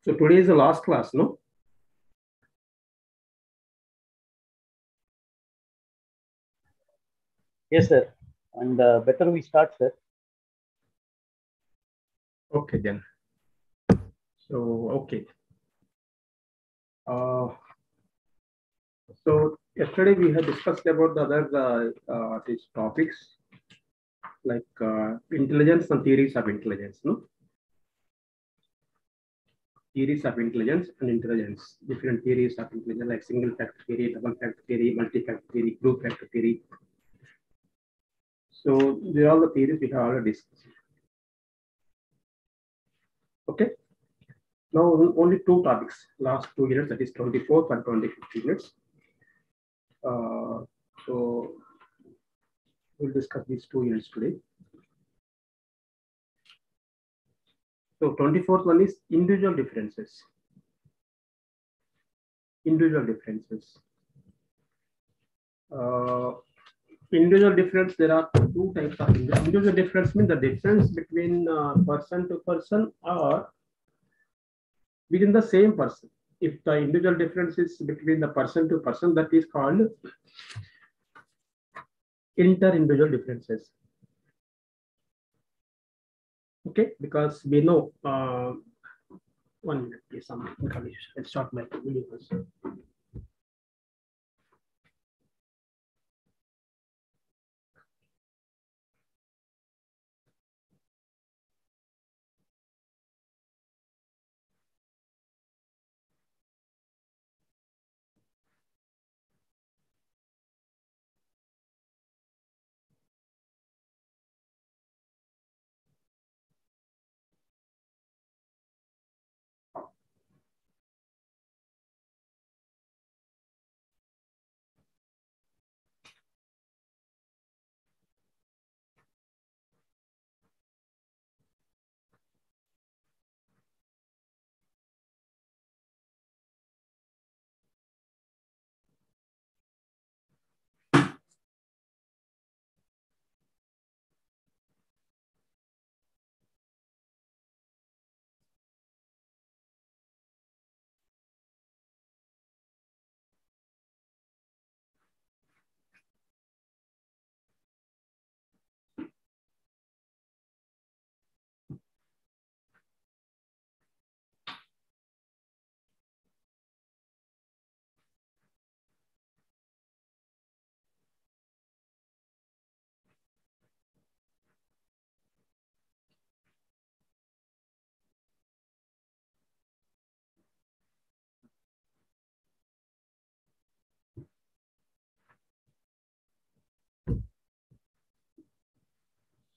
So today is the last class, no? Yes, sir. And better we start, sir. Okay, then. So, okay. So yesterday we had discussed about the other these topics like intelligence and theories of intelligence, no? Theories of intelligence and intelligence. Different theories of intelligence like single factor theory, double factor theory, multi-factor theory, group factor theory. So these are all the theories we have already discussed. Okay. Now only two topics, last 2 units, that is 24th and 25th units. So we'll discuss these 2 units today. So 24th one is individual differences. Individual differences. Individual difference, there are two types of individual difference. Means the difference between person to person or within the same person. If the individual difference is between the person to person, that is called inter-individual differences. Okay, because we know 1 minute, please. Some information. Let's start my video first.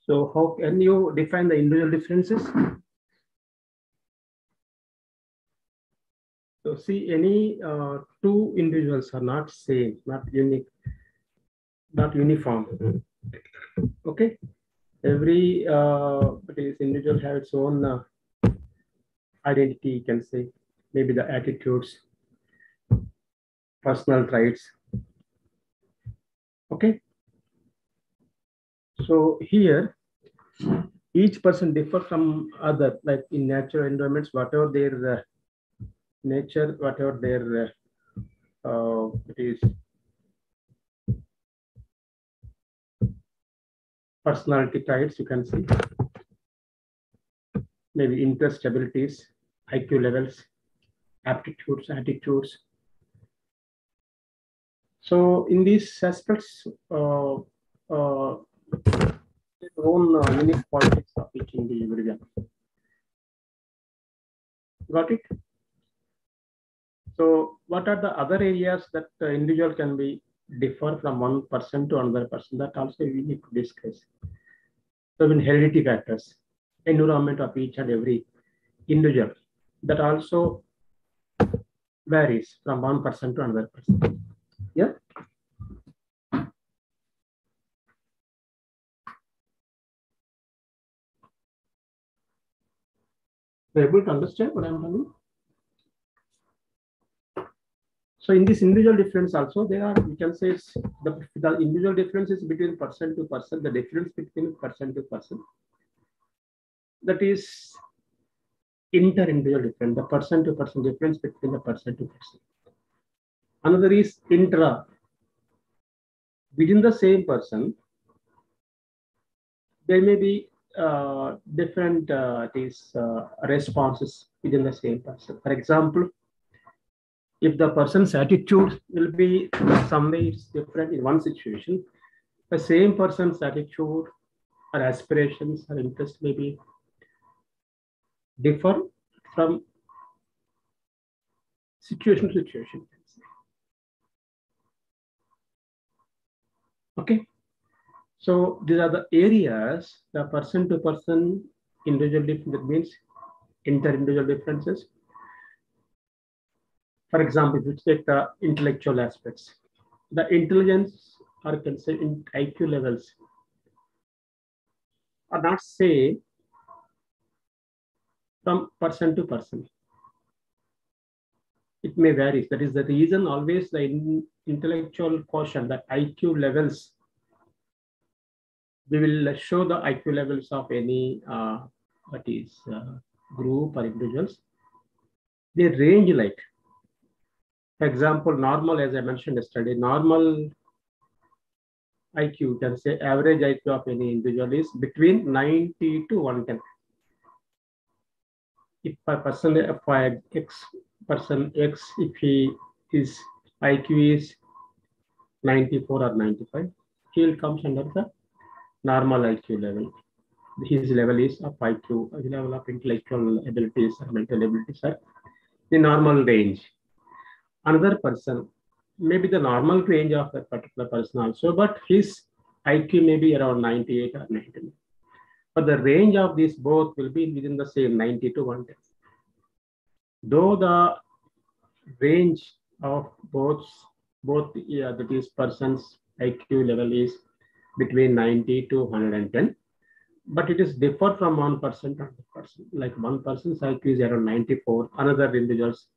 So how can you define the individual differences? So see, any two individuals are not same, not unique, not uniform. Okay, every individual have its own identity. You can say maybe the attitudes, personal traits. Okay, so here each person differ from other, like in natural environments, whatever their nature, whatever their it is personality traits, you can see maybe interest, abilities, IQ levels, aptitudes, attitudes. So in these aspects, own unique qualities of each individual. Got it? So what are the other areas that the individual can be differ from one person to another person? That also we need to discuss. So in heredity factors, environment of each and every individual, that also varies from one person to another person. Yeah. You're able to understand what I'm telling? So in this individual difference also, there are, you can say it's the individual difference is between person to person, the difference between person to person. That is inter-individual difference, the person-to-person difference between the person-to-person. Another is intra. Within the same person, there may be different responses within the same person. For example, if the person's attitude will be some ways different in one situation, the same person's attitude or aspirations or interest may be differ from situation to situation. Okay. So these are the areas, the person-to-person individual difference, that means inter-individual differences. For example, if you take the intellectual aspects, the intelligence or can say in IQ levels are not same from person to person. It may vary. That is the reason always the intellectual quotient, that IQ levels, we will show the IQ levels of any group or individuals. They range like, for example, normal, as I mentioned yesterday, normal IQ, can say average IQ of any individual is between 90 to 110. If a person, if person X, if his IQ is 94 or 95, he will come under the normal IQ level. His level is of IQ, his level of intellectual abilities or mental abilities are the normal range. Another person, maybe the normal range of that particular person also, but his IQ may be around 98 or 99. But the range of these both will be within the same 90 to 110. Though the range of both that is person's IQ level is between 90 to 110, but it is different from one person to another person. Like one person's IQ is around 94, another individual's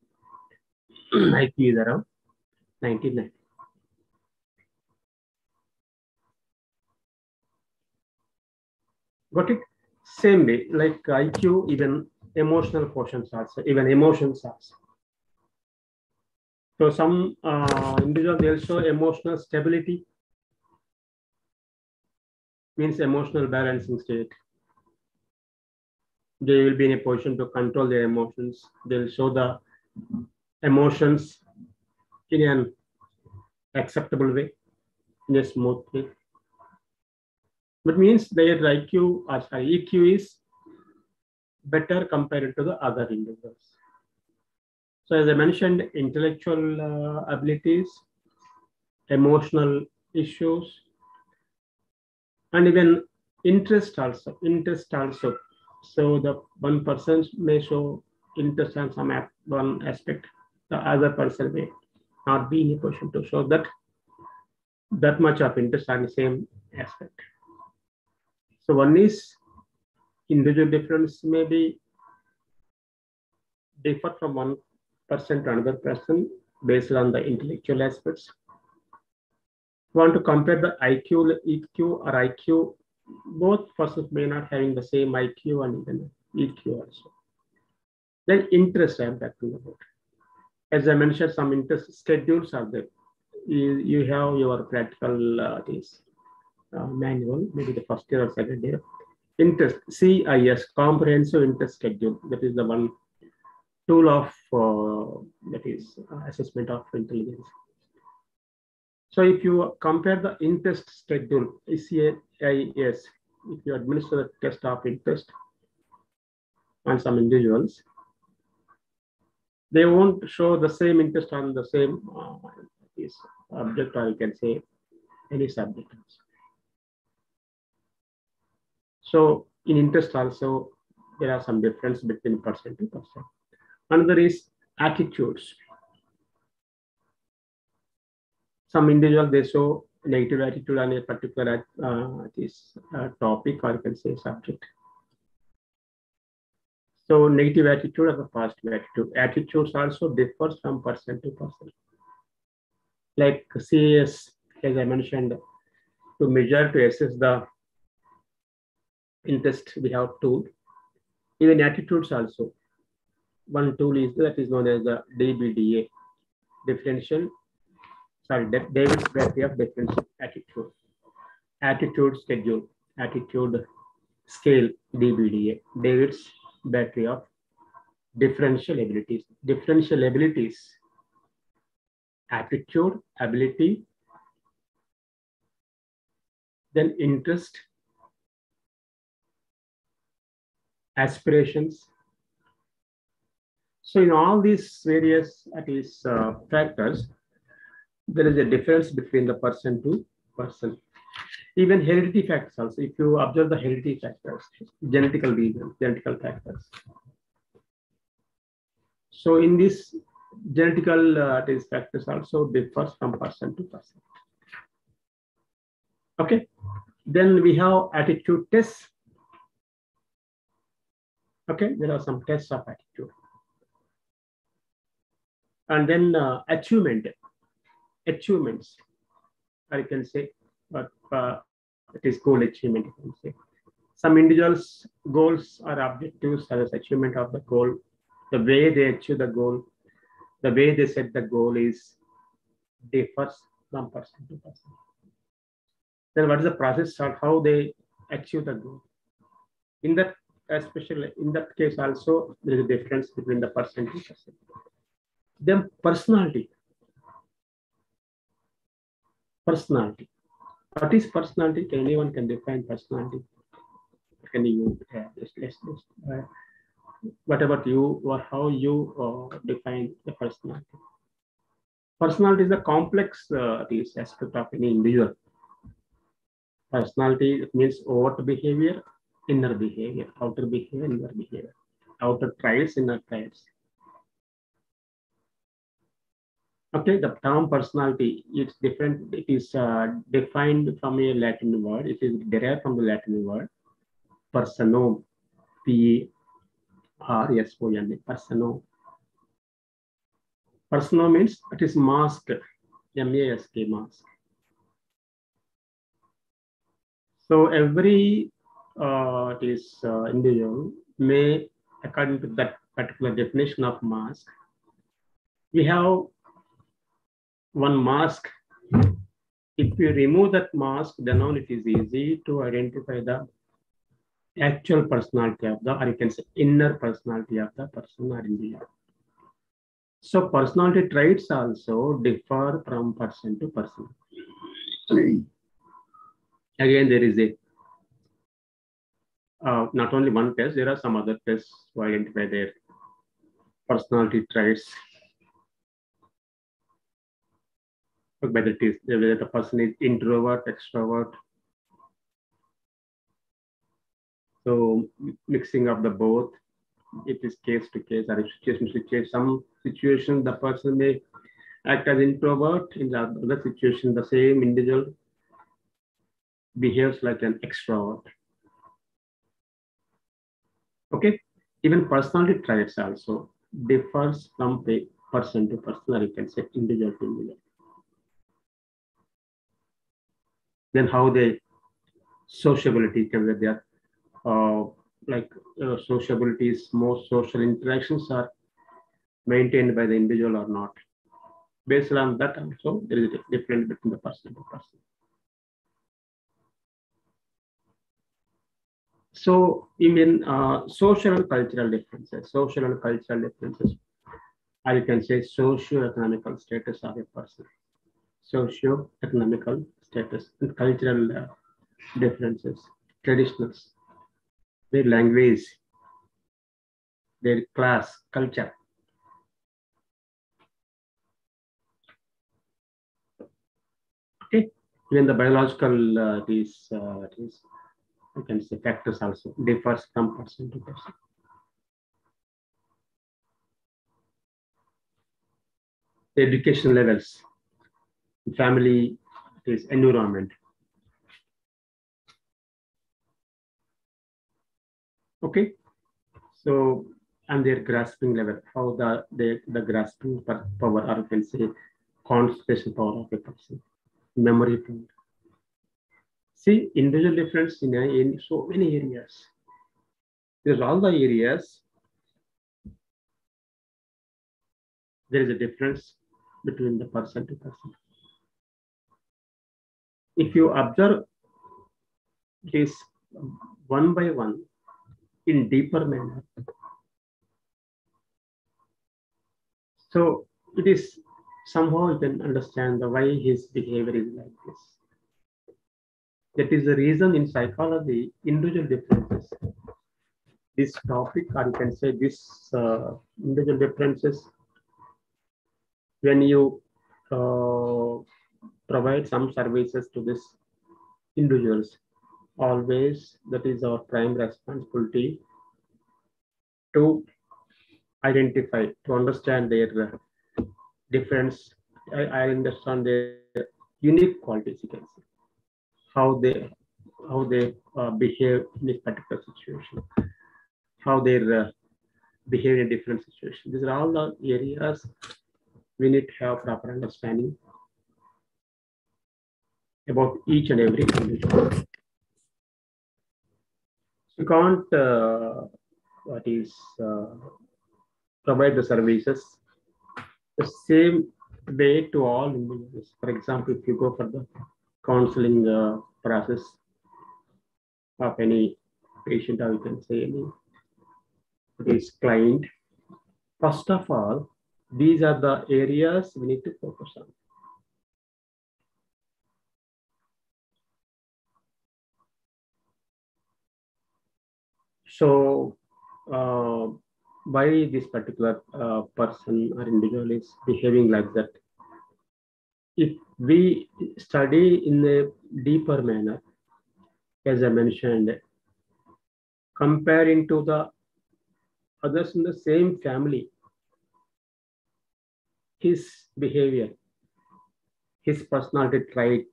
IQ is around 99. Got it? Same way, like IQ, even emotional quotients also, even emotions also. So some individuals, they'll show emotional stability, means emotional balancing state. They will be in a position to control their emotions. They'll show the emotions in an acceptable way, in a smooth way. But means their IQ or EQ is better compared to the other individuals. So as I mentioned, intellectual abilities, emotional issues, and even interest also. So the one person may show interest on some one aspect, the other person may not be in a position to show that much of interest on the same aspect. So one is individual difference may be differ from one person to another person based on the intellectual aspects. You want to compare the IQ, EQ or IQ, both persons may not having the same IQ and even EQ also. Then interest I am talking about. As I mentioned, some interest schedules are there. You have your practical manual, maybe the first year or second year. Interest, CIS, comprehensive interest schedule. That is the one tool of that is assessment of intelligence. So if you compare the interest schedule, CIS, if you administer the test of interest on some individuals, they won't show the same interest on the same object, or you can say any subject. So in interest also, there are some difference between person to person. Another is attitudes. Some individuals, they show negative attitude on a particular topic, or you can say subject. So negative attitude or the positive attitude. Attitudes also differ from person to person. Like CAS, as I mentioned, to measure, to assess the interest, we have tool. Even attitudes also. one tool is that is known as the DBDA, David's battery of differential attitude schedule, attitude scale, DBDA, David's battery of differential abilities, attitude, ability, then interest, aspirations. So in all these various factors, there is a difference between the person to person. Even heredity factors also, if you observe the heredity factors, genetical reasons, genetical factors. So in this genetical factors also differs from person to person. Okay, then we have attitude tests. Okay, there are some tests of attitude. And then achievements, I can say, but it is goal achievement, you can say. Some individuals' goals or objectives as achievement of the goal. The way they achieve the goal, the way they set the goal is differs from person to person. Then what is the process of how they achieve the goal? In that, especially in that case also, there is a difference between the person to person. Then personality. What is personality? Can anyone define personality? Can you what about you, or how you define the personality? Personality is a complex aspect of any individual. Personality means overt behavior, inner behavior, outer behavior, inner behavior, outer traits, inner traits. Okay, the term personality is different. It is defined from a Latin word. It is derived from the Latin word personum, P-R-S-O-N, personum. Personum means it is mask, M-A-S-K, mask. So every individual may, according to that particular definition of mask, we have one mask. If you remove that mask, then only it is easy to identify the actual personality of the, or you can say inner personality of the person or individual. So personality traits also differ from person to person. Again, there is a not only one test, there are some other tests to identify their personality traits. Whether the person is introvert, extrovert. So mixing of the both, it is case to case or situation to case. Some situation the person may act as introvert, in the other situation the same individual behaves like an extrovert. Okay, even personality traits also differs from person to person, or you can say individual to individual. Then how they sociability, can be there. Sociability is most social interactions are maintained by the individual or not. Based on that also, there is a difference between the person to person. So even social and cultural differences, or you can say socio-economical status of a person, socio-economical status and cultural differences, traditionals, their language, their class, culture. Okay, even the biological these you can say factors also differs from person to person. The education levels, family, is environment. Okay, so and their grasping level, how the grasping power, or you can say concentration power of a person, memory power. See, individual difference in so many areas. There's all the areas there is a difference between the person to person. If you observe this one by one in deeper manner, so it is somehow you can understand the why his behavior is like this. That is the reason in psychology, individual differences. This topic, or you can say this individual differences, when you provide some services to these individuals, always that is our prime responsibility to identify, to understand their difference. I understand their unique qualities, you can say, how they behave in a particular situation, how they behave in a different situation. These are all the areas we need to have proper understanding about each and every individual. You can't provide the services the same way to all individuals. For example, if you go for the counseling process of any patient, or you can say any client, first of all, these are the areas we need to focus on. So, why this particular person or individual is behaving like that? If we study in a deeper manner, as I mentioned, comparing to the others in the same family, his behavior, his personality trait,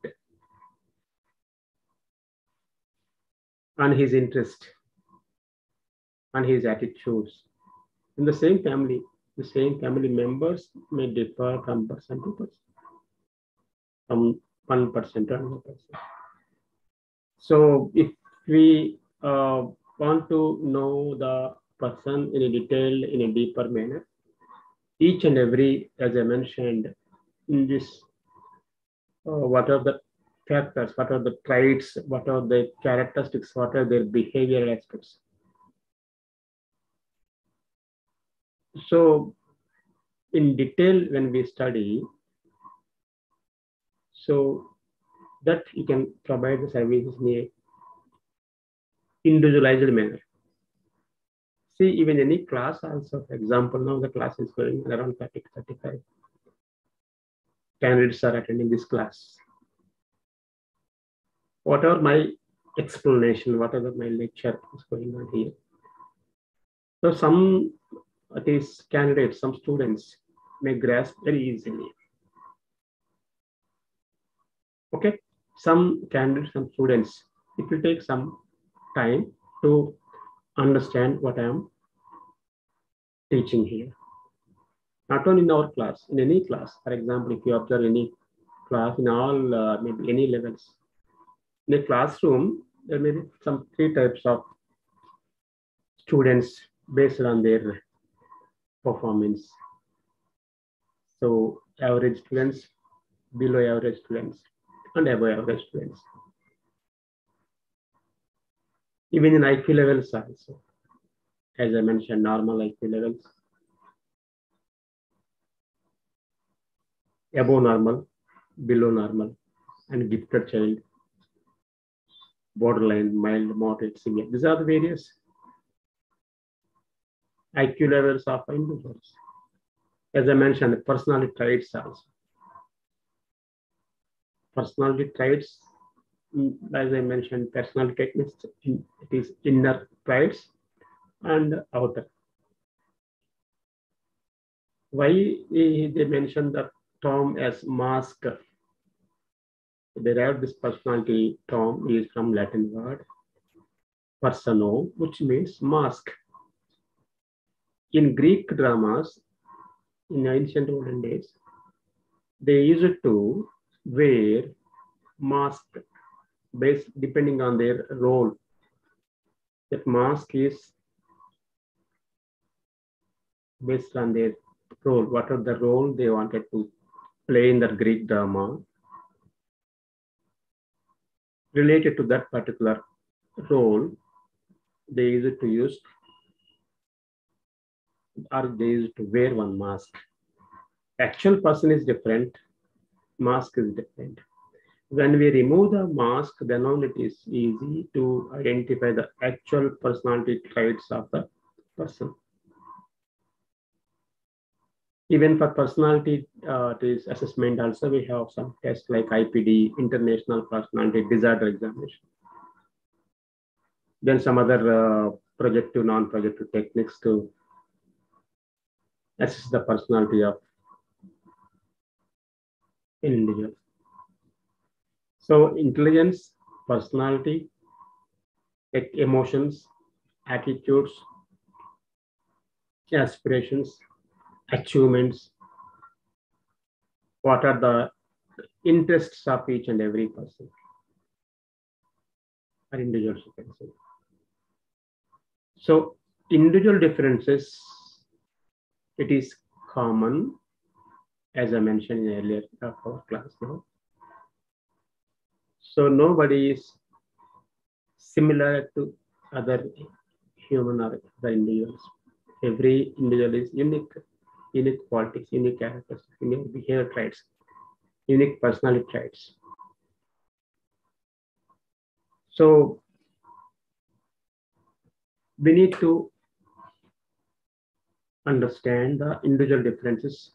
and his interest, and his attitudes, in the same family members may differ from person to person, from one person to another person. So if we want to know the person in a detail, in a deeper manner, each and every, as I mentioned, in this, what are the factors, what are the traits, what are the characteristics, what are their behavioral aspects. So in detail, when we study, so that you can provide the services in a individualized manner. See, even any class also, for example, now the class is going around 30 to 35. Candidates are attending this class. Whatever my explanation, whatever my lecture is going on here. So some these candidates, some students may grasp very easily. Okay, some candidates, some students, it will take some time to understand what I am teaching here. Not only in our class, in any class. For example, if you observe any class in all maybe any levels, in a classroom, there may be some 3 types of students based on their performance. So average students, below average students, and above average students. Even in IQ levels also, as I mentioned, normal IQ levels, above normal, below normal, and gifted child, borderline, mild, moderate, severe. These are the various IQ levels of individuals. As I mentioned, personality traits also. Personality traits, as I mentioned, personality techniques, it is inner traits and outer. Why they mention the term as mask? Derived this personality term is from Latin word persona, which means mask. In Greek dramas, in ancient olden days, they used to wear mask based depending on their role. That mask is based on their role, what are the role they wanted to play in the Greek drama. Related to that particular role, they used to use or they used to wear one mask. Actual person is different, mask is different. When we remove the mask, then only it is easy to identify the actual personality traits of the person. Even for personality assessment, also we have some tests like IPD, International Personality Disorder Examination. Then some other projective, non-projective techniques to assess the personality of an individual. So intelligence, personality, emotions, attitudes, aspirations, achievements, what are the interests of each and every person or individuals, you can say. So individual differences, it is common, as I mentioned in earlier of our class now. So nobody is similar to other human or other individuals. Every individual is unique qualities, unique characters, unique behavior traits, unique personality traits. So we need to understand the individual differences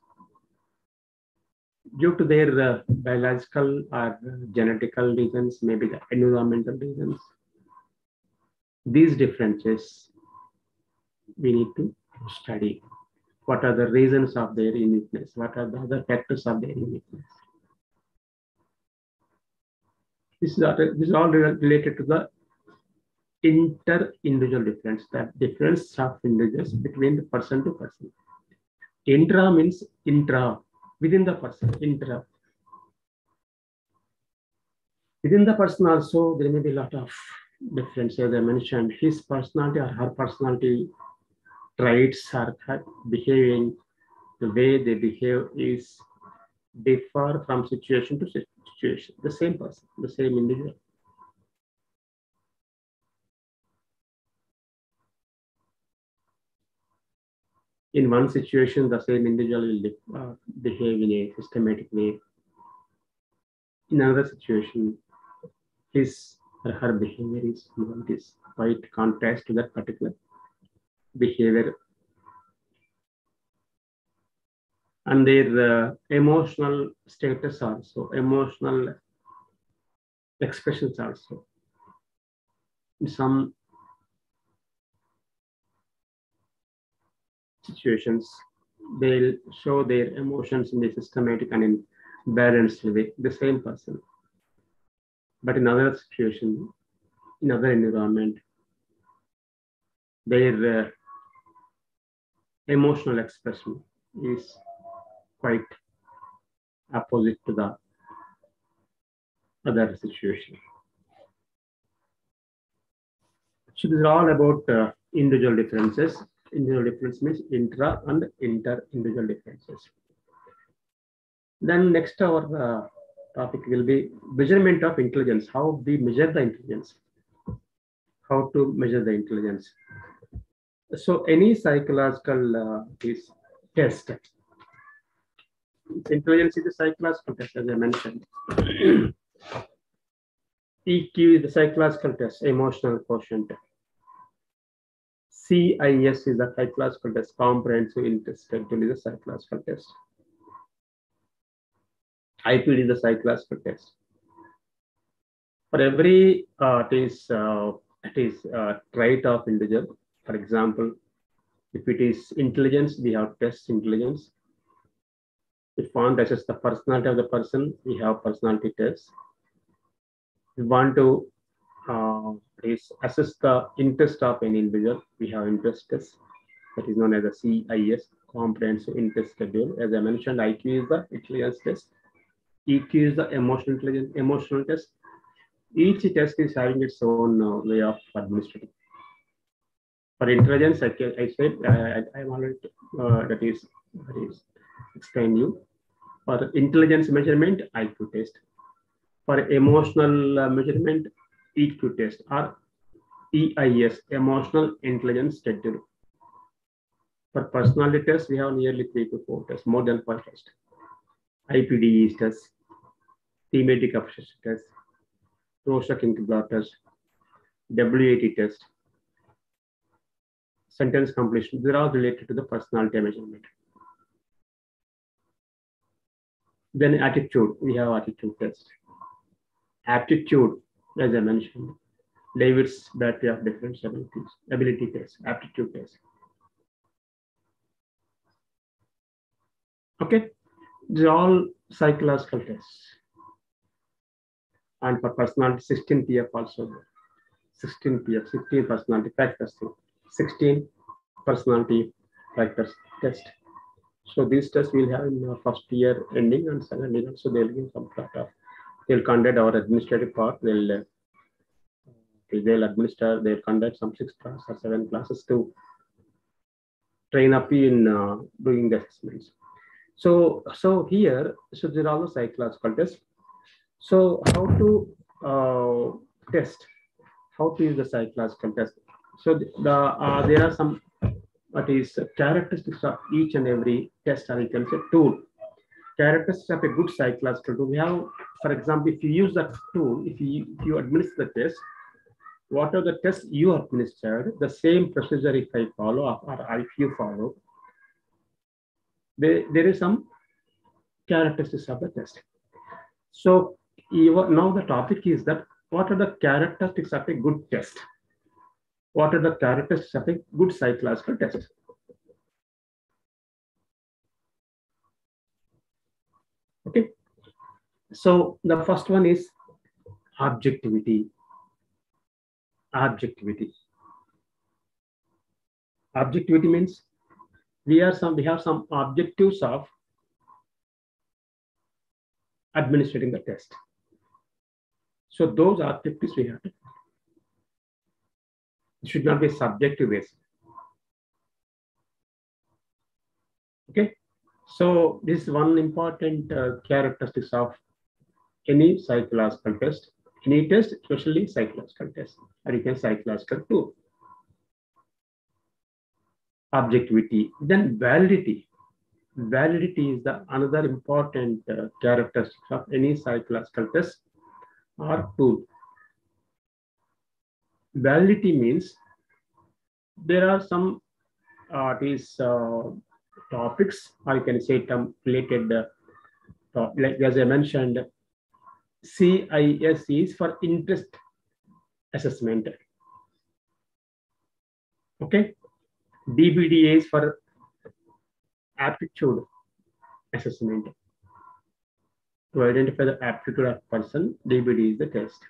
due to their biological or genetical reasons, maybe the environmental reasons. These differences we need to study. What are the reasons of their uniqueness? What are the other factors of their uniqueness? This is all related to the inter-individual difference, that difference of individuals between the person to person. Intra means intra, within the person, intra. Within the person also, there may be a lot of difference, as I mentioned. His personality or her personality traits are behaving, the way they behave is differ from situation to situation. The same person, the same individual. In one situation, the same individual will behave in a systematic way. In another situation, his or her behavior is quite contrast to that particular behavior. And their emotional status also, emotional expressions also. In some situations, they'll show their emotions in a systematic and in balanced way, the same person. But in other situation, in other environment, their emotional expression is quite opposite to the other situation. So this is all about individual differences. Individual difference means intra and inter-individual differences. Then next our topic will be measurement of intelligence. How we measure the intelligence. How to measure the intelligence. So any psychological test. Intelligence is a psychological test, as I mentioned. EQ is the psychological test, emotional quotient. CIS is the psychological test, comprehensive intellectual is a psychological test. IPD is the psychological test. For every trait of individual. For example, if it is intelligence, we have test intelligence. If we want to assess the personality of the person, we have personality tests. If we want to assess the interest of an individual, we have interest test. That is known as the CIS, comprehensive interest schedule. As I mentioned, IQ is the intelligence test. EQ is the emotional test. Each test is having its own way of administrating. For intelligence, I said I'm already that is explain you. For intelligence measurement, IQ test. For emotional measurement, EQ test or EIS, emotional intelligence test. For personality tests, we have nearly 3 to 4 tests, more than 5 tests. IPDE test, thematic appreciation test, Rorschach-Inkblot test, WAT test, sentence completion. These are all related to the personality measurement. Then attitude, we have attitude test. Aptitude, as I mentioned, David's battery of different ability test, aptitude test. Okay, these are all psychological tests. And for personality, 16 PF also. 16 PF, 16 personality factors, 16 personality factors test. So these tests we'll have in first year ending and second year. So they'll give some sort of, they'll conduct our administrative part. They'll administer, they'll conduct some 6 classes or 7 classes to train up in doing the assessments. So here, so there are all the psychological tests. So how to test? How to use the psychological test? So there are some characteristics of each and every test, or you can say tool. Characteristics of a good psychological tool. We have, for example, if you use that tool, if you administer the test, what are the tests you administered, the same procedure if I follow or if you follow, there is some characteristics of the test. So now the topic is that what are the characteristics of a good test? What are the characteristics of a good psychological test? Okay. So the first one is objectivity. Objectivity. Objectivity means we have some objectives of administering the test. So those objectives we have to. It should not be subjective based. Okay. So this is one important characteristics of any psychological test. Any test, especially psychological test, or you can psychological tool. Objectivity. Then validity. Validity is the another important characteristic of any psychological test or tool. Validity means there are some topics, or you can say related, like as I mentioned, CIS is for interest assessment. Okay, DBDA is for aptitude assessment. To identify the aptitude of person, DBD is the test.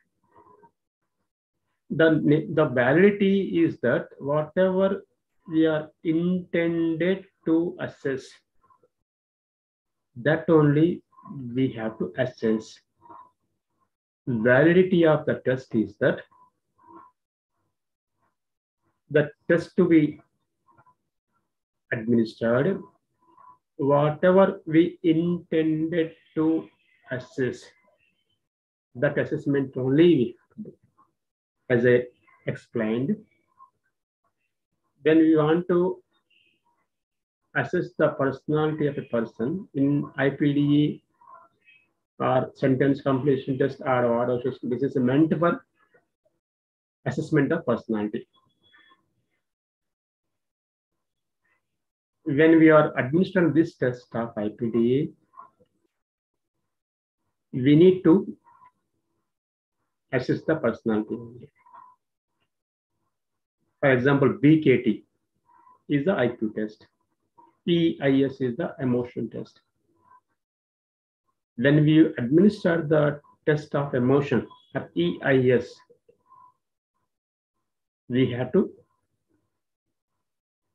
The validity is that whatever we are intended to assess, that only we have to assess. Validity of the test is that the test to be administered, whatever we intended to assess, that assessment only we have to do. As I explained, when we want to assess the personality of a person in IPDE or sentence completion test or whatever, this is meant for assessment of personality. When we are administering this test of IPDE, we need to assess the personality only. For example, BKT is the IQ test. EIS is the emotion test. When we administer the test of emotion at EIS, we have to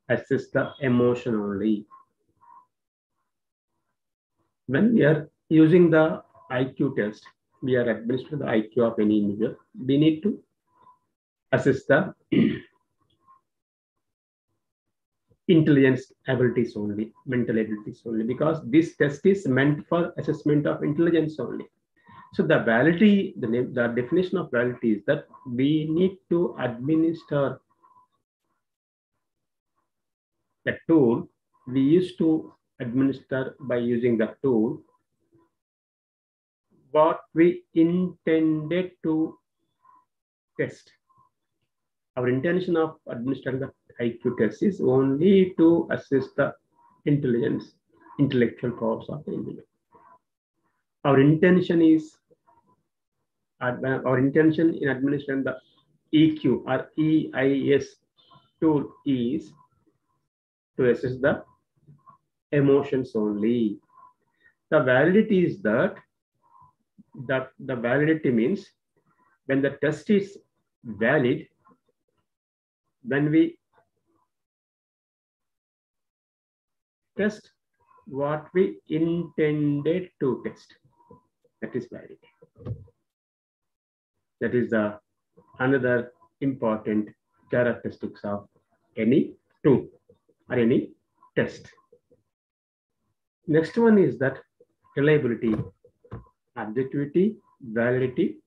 assess the emotion only. When we are using the IQ test, we are administering the IQ of any individual. We need to assess the intelligence abilities only, mental abilities only, because this test is meant for assessment of intelligence only. So the validity, the definition of validity is that we need to administer the tool. We used to administer by using the tool what we intended to test. Our intention of administering the IQ test is only to assess the intelligence, intellectual powers of the individual. Our intention in administering the EQ or EIS tool is to assess the emotions only. The validity is that the validity means when the test is valid, when we test what we intended to test, that is validity. That is the another important characteristics of any tool or any test. Next one is that reliability, objectivity, validity,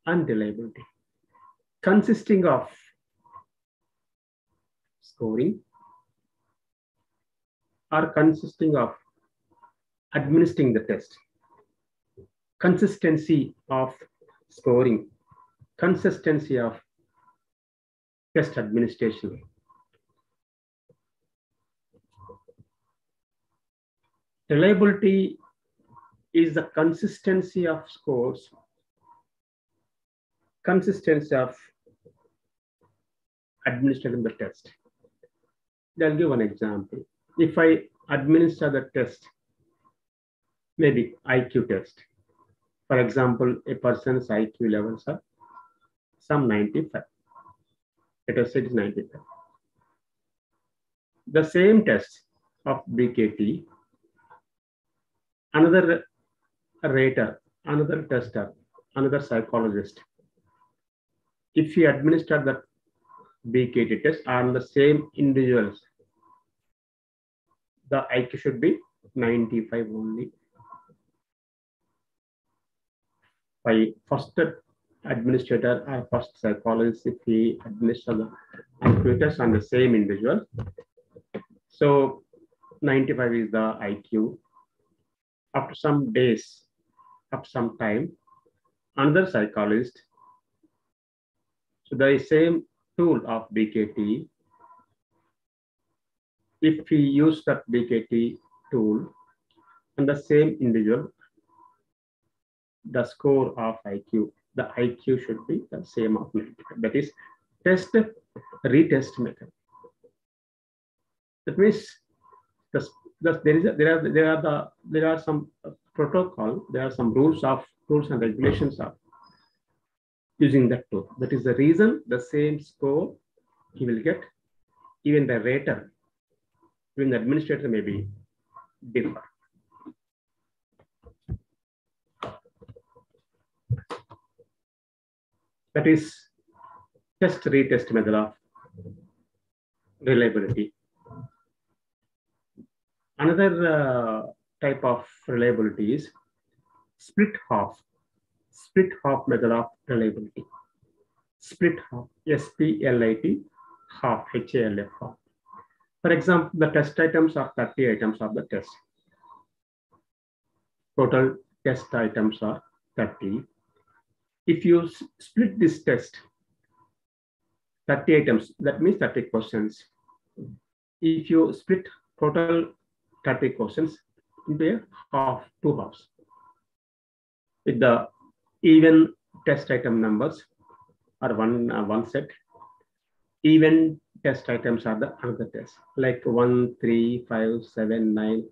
and reliability, consisting of scoring or consisting of administering the test, consistency of scoring, consistency of test administration. Reliability is the consistency of scores, consistency of administering the test. I'll give one example. If I administer the test, maybe IQ test. For example, a person's IQ levels are some 95. Let us say it is 95. The same test of BKT, another rater, another tester, another psychologist, if you administer the BKT test on the same individuals, the IQ should be 95 only. By first administrator or first psychologist, if he administer the IQ test on the same individual, so 95 is the IQ. After some days, after some time, another psychologist, so the same tool of BKT, if we use that BKT tool on the same individual, the score of IQ, the IQ should be the same of 95. That is test retest method. That means there are some protocol, there are some rules and regulations of using that tool. That is the reason the same score he will get. Even the rater, even the administrator may be different. That is test retest method of reliability. Another type of reliability is split half method of reliability. Split half, SPLIT, half, HALF, half. For example, the test items are 30 items of the test. Total test items are 30. If you split this test, 30 items, that means 30 questions. If you split total 30 questions into a half, two halves, with the even test item numbers are one set, even test items are the another test, like 1, 3, 5, 7, 9,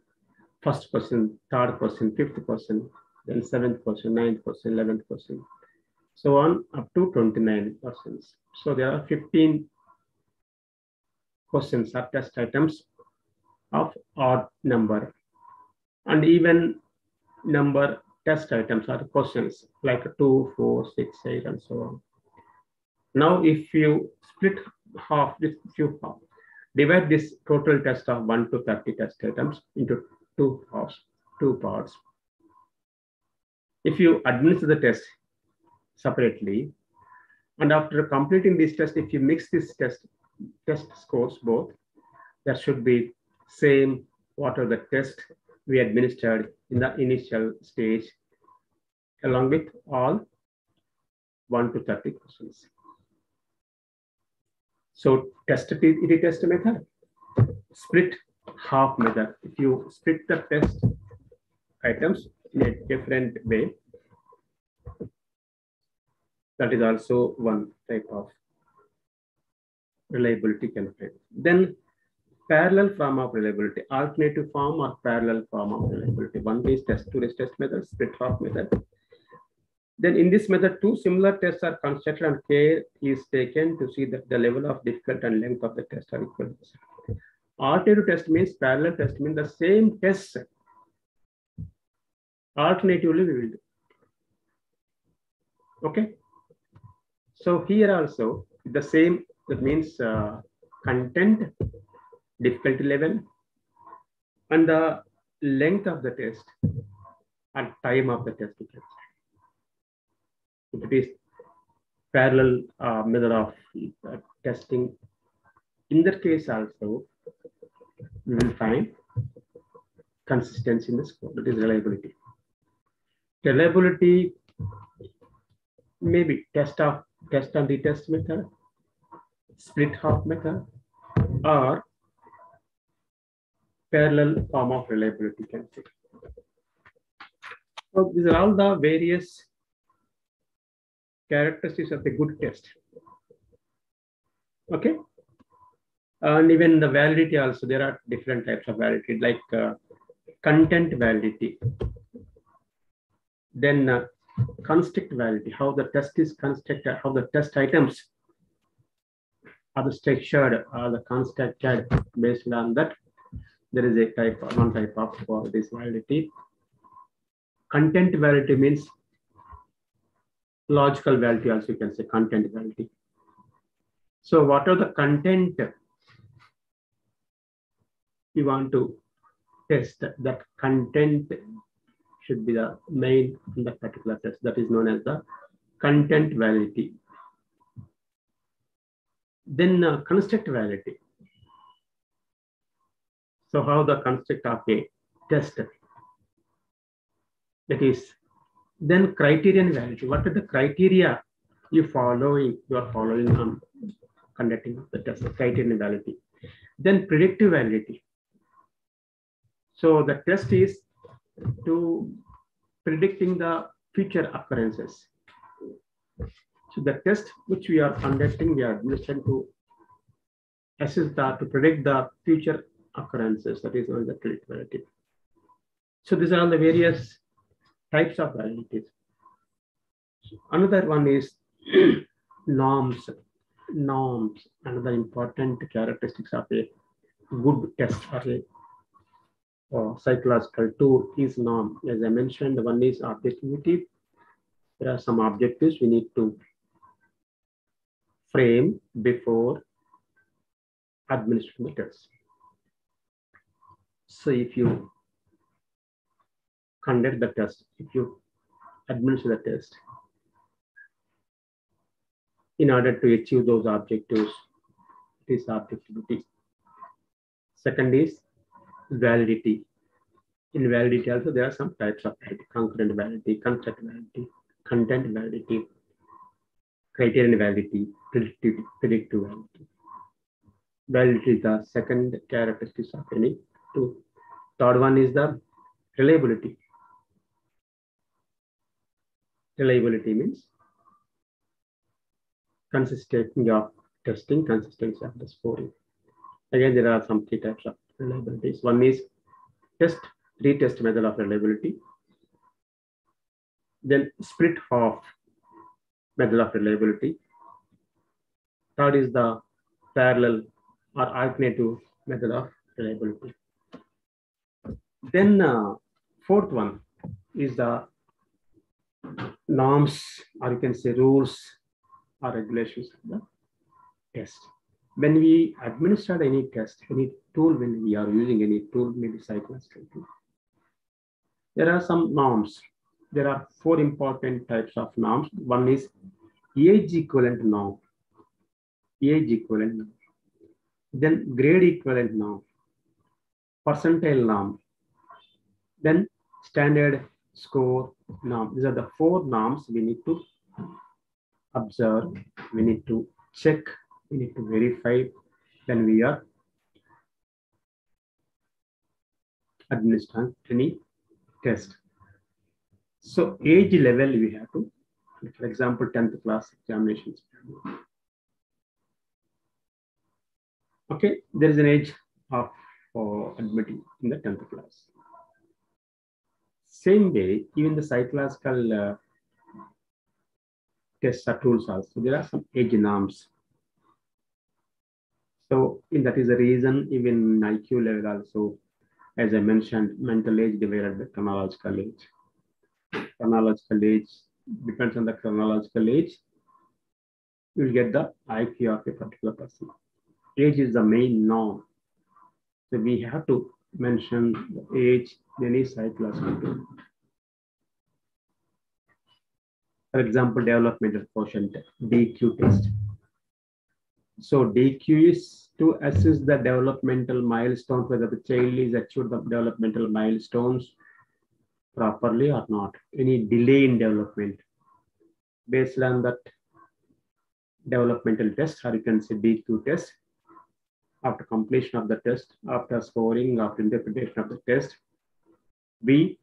first question, third question, fifth question, then seventh question, ninth question, 11th question, so on up to 29 questions. So there are 15 questions or test items of odd number, and even number test items are questions like 2, 4, 6, 8, and so on. Now, if you split half, Divide this total test of 1 to 30 test items into two parts. If you administer the test separately, and after completing this test, if you mix this test scores both, that should be same what are the test we administered in the initial stage, along with all 1 to 30 questions. So test method, split half method. If you split the test items in a different way, that is also one type of reliability calculation. Then parallel form of reliability, alternative form or parallel form of reliability. One is test method, split half method. Then in this method, two similar tests are constructed and care is taken to see that the level of difficulty and length of the test are equal. Alternative test means, parallel test means the same test alternatively we will do. Okay. So here also the same, that means content, difficulty level, and the length of the test and time of the test. If it is parallel method of testing, in that case also we will find consistency in the score, that is reliability. Reliability maybe test and retest method, split half method, or parallel form of reliability can say. So these are all the various characteristics of a good test. Okay. And even the validity also, there are different types of validity, like content validity. Then construct validity, how the test is constructed, how the test items are structured, the constructed. Based on that, there is a type, one type of this validity. Content validity means logical validity, also you can say content validity. So what are the content you want to test? That content should be the main in the particular test. That is known as the content validity. Then construct validity. So how the construct of a test, that is. Then criterion validity. What are the criteria you are following on conducting the test? Criterion validity. Then predictive validity. So the test is to predicting the future occurrences. So the test which we are conducting, we are administering to assess that, to predict the future occurrences. That is known as the predictive validity. So these are all the various types of validities. Another one is norms. Norms, another important characteristics of a good test or a psychological tool is norm. As I mentioned, one is objectivity. There are some objectives we need to frame before administering the test. So if you conduct the test, if you administer the test, in order to achieve those objectives, it is objectivity. Second is validity. In validity also there are some types of validity: concurrent validity, construct validity, content validity, criterion validity, predictive validity. Validity is the second characteristic of any tool. Third one is the reliability. Reliability means consistency of testing, consistency of the scoring. Again, there are some three types of reliabilities. One is test, retest method of reliability. Then split half method of reliability. Third is the parallel or alternative method of reliability. Then fourth one is the norms, or you can say rules or regulations of the test. when we administer any test, any tool, when we are using any tool, maybe psychological tool, there are some norms. There are 4 important types of norms. One is age equivalent norm, age equivalent norm. Then grade equivalent norm, percentile norm, then standard score norm. These are the 4 norms we need to observe, we need to check, we need to verify when we are administering any test. So age level we have to, for example, 10th class examinations. Okay, there is an age of admitting in the 10th class. Same way, even the psychological tests or tools also, there are some age norms. So that is the reason even IQ level also, as I mentioned, mental age divided by chronological age. Chronological age depends on the chronological age. You will get the IQ of a particular person. Age is the main norm. So we have to mention the age in any psychological tool. For example, developmental quotient, DQ test. So DQ is to assess the developmental milestones, whether the child is achieved the developmental milestones properly or not. Any delay in development. Based on that developmental test, or you can say DQ test, after completion of the test, after scoring, after interpretation of the test, we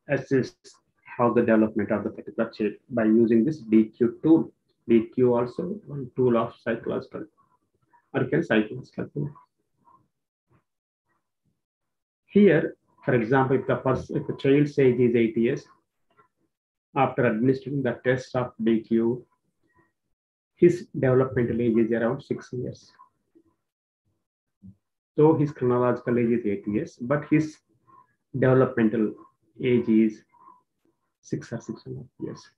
assess how the development of the particular child by using this DQ tool. DQ also one tool of psychological, or you can psychological tool. Here, for example, if the child's age is 8 years, after administering the test of DQ, his developmental age is around 6 years. So his chronological age is 8 years, but his developmental age is 6 or 6.5 years.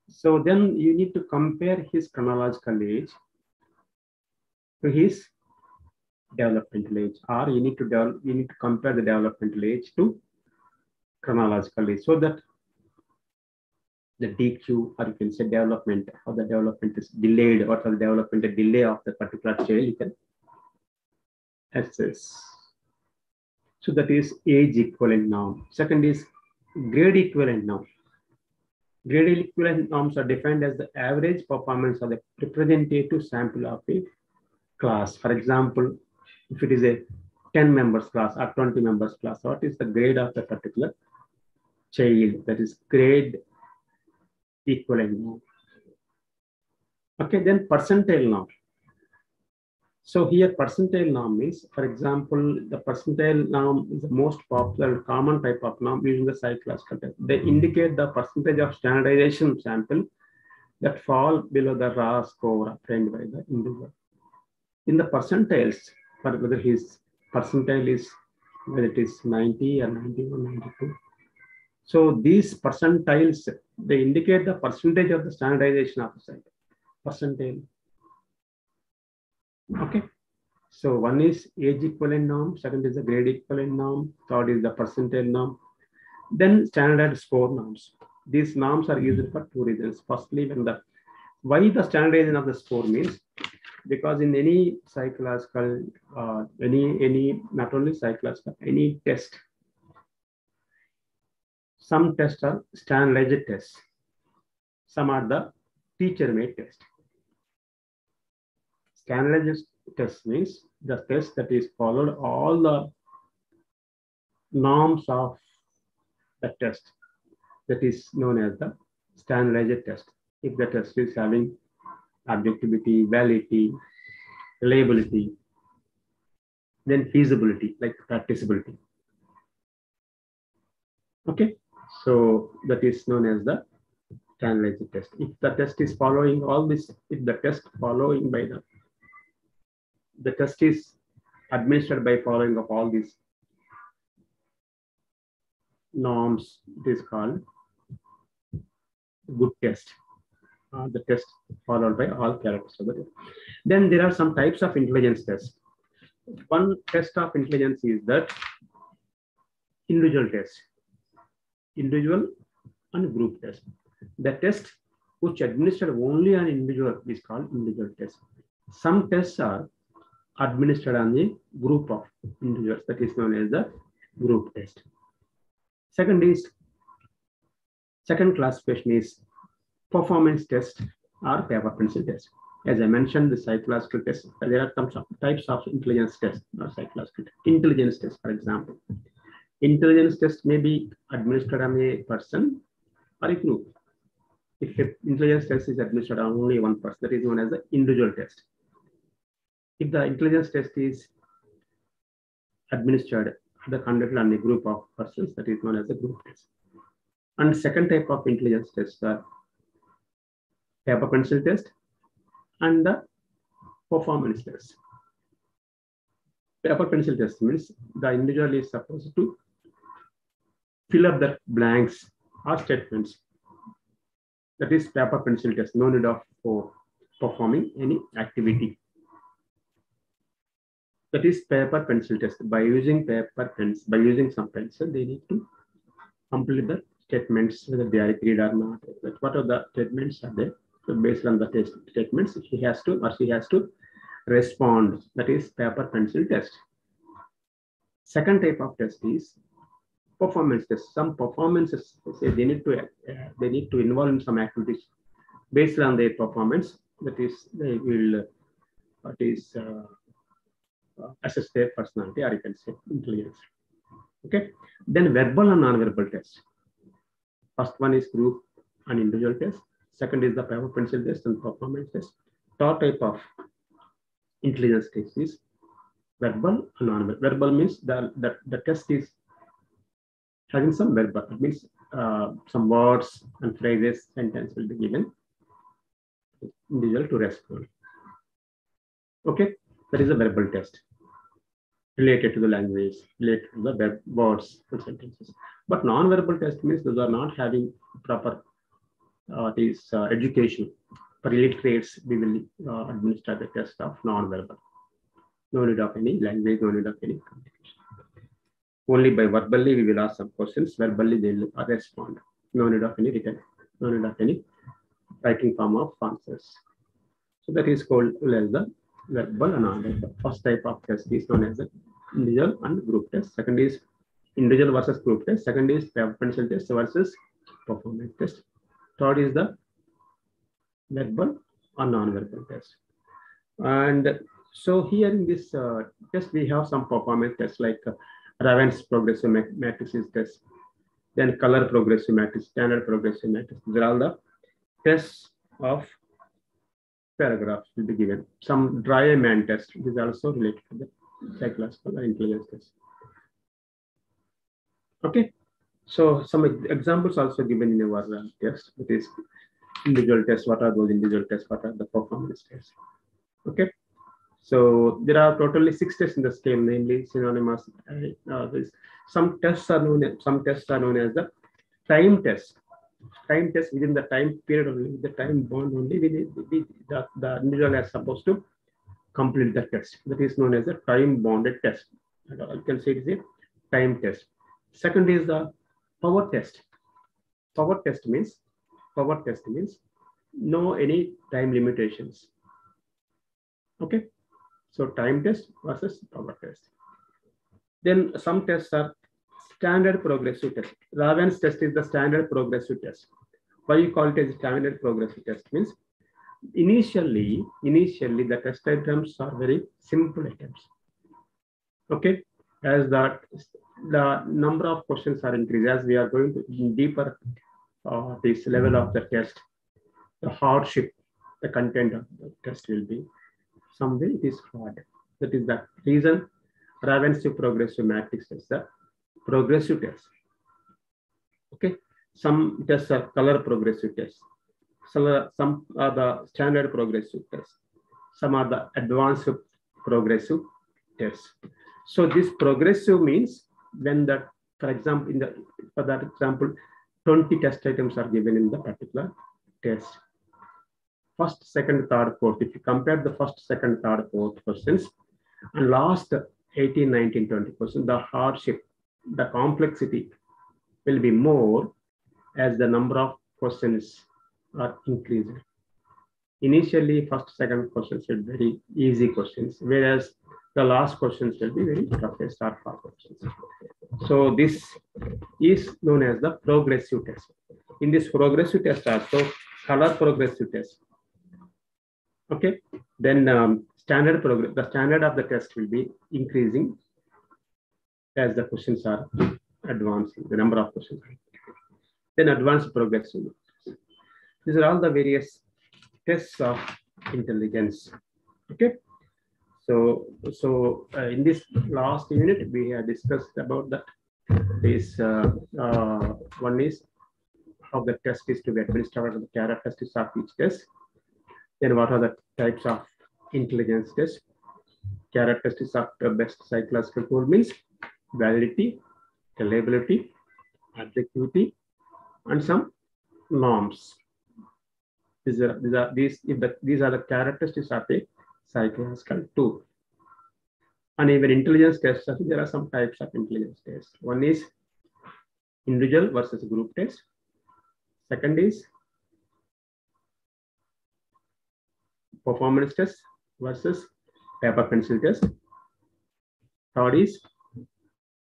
So then you need to compare his chronological age to his developmental age, or you need to compare the developmental age to chronological age, so that the DQ, or you can say development, how the development is delayed, what are the developmental delay of the particular child, you can assess. So that is age equivalent norm. Second is grade equivalent norm. Grade equivalent norms are defined as the average performance of the representative sample of a class. For example, if it is a 10 members class or 20 members class, what is the grade of the particular child? That is grade equivalent norm. Okay, then percentile norm. So here percentile norm is, for example, the percentile norm is the most popular common type of norm using the psychological test. They indicate the percentage of standardization sample that fall below the raw score obtained by the individual. In the percentiles, for whether his percentile is, whether it is 90 or 91, 92. So these percentiles, they indicate the percentage of the standardization of the sample. Percentile. Okay. So one is age equivalent norm, second is the grade equivalent norm, third is the percentile norm. Then standard score norms. These norms are used for 2 reasons. Firstly, why the standardization of the score means, because in any psychological, not only psychological, any test, some tests are standardized tests, some are the teacher-made tests. Standardized test means the test that is followed all the norms of the test, that is known as the standardized test. If the test is having objectivity, validity, reliability, then feasibility, like practicability. Okay, so that is known as the standardized test. If the test is following all this, if the test following by the test is administered by following of all these norms, it is called good test. the test followed by all characters over there. Then there are some types of intelligence tests. One test of intelligence is that individual test, individual and group test. The test which administered only on individual is called individual test. Some tests are administered on the group of individuals, that is known as the group test. Second classification is performance test or paper pencil test. As I mentioned, the psychological test, there are some types of intelligence tests or psychological intelligence test, for example. Intelligence test may be administered on a person or a group. If the intelligence test is administered on only one person, that is known as the individual test. If the intelligence test is administered or conducted on a group of persons, that is known as the group test. And second type of intelligence test are paper pencil test and the performance test. Paper pencil test means the individual is supposed to fill up the blanks or statements. That is paper pencil test, no need of for performing any activity. That is paper pencil test. By using paper pens, by using some pencil, they need to complete the statements, whether they are agreed or not. But what are the statements are there? So based on the test statements, he has to or she has to respond. That is paper pencil test. Second type of test is performance test. Some performances say they need to involve in some activities based on their performance. That is, they will assess their personality, or you can say intelligence. Okay. Then verbal and non-verbal test. First one is group and individual test. Second is the paper pencil test and performance test. Third type of intelligence test is verbal and non-verbal. Verbal means the test is having some verbal. It means some words and phrases, sentence will be given. Individual to respond. Okay, that is a verbal test related to the language, related to the words and sentences. But non-verbal test means those are not having proper education. For illiterates, we will administer the test of non-verbal. No need of any language, no need of any communication. Only by verbally we will ask some questions. Verbally they will respond. No need of any written, no need of any writing form of answers. So that is called as the verbal and non-verbal. First type of test is known as the individual and group test. Second is individual versus group test. Second is paper pencil test versus performance test. Third is the verbal or non-verbal test. And so here in this test, we have some performance tests like Raven's progressive matrices test, then color progressive matrix, standard progressive matrix. These are all the tests of paragraphs will be given. Some dry man test is also related to the psychological or intelligence test. Okay, so some examples also given in our test. That is individual tests. What are those individual tests? What are the performance tests? Okay, so there are totally 6 tests in the scale, namely synonymous. Some tests are known as the time test. Time test within the time period only, the time bound only, the individual is supposed to complete the test. That is known as a time bounded test. You can say it is a time test. Second is the power test. Power test means no any time limitations. Okay, so time test versus power test. Then some tests are standard progressive test. Raven's test is the standard progressive test. Why you call it as standard progressive test means initially the test items are very simple items. Okay, as the number of questions are increased, as we are going to deeper this level of the test, the hardship, the content of the test will be somewhere it is hard. That is the reason Raven's progressive matrix is the progressive test. Okay, some tests are color progressive tests. Some are the standard progressive tests. Some are the advanced progressive tests. So this progressive means when that, for example, for that example, 20 test items are given in the particular test. first, second, third, fourth, if you compare the first, second, third, fourth questions and last 18, 19, 20%, the hardship, the complexity will be more as the number of questions are increased. Initially, first, second questions will be very easy questions, whereas the last questions will be very toughest or hard questions. So this is known as the progressive test. In this progressive test also, color progressive test. Okay, then the standard of the test will be increasing as the questions are advancing, the number of questions. Then advanced progressive. These are all the various tests of intelligence. Okay, so in this last unit we have discussed about that. This one is how the test is to be administered, what are the characteristics of each test. Then what are the types of intelligence tests? Characteristics of the best psychological tool means validity, reliability, objectivity, and some norms. These are the characteristics of a psychological tool. And even intelligence tests, there are some types of intelligence tests. One is individual versus group test. Second is performance test versus paper pencil test. Third is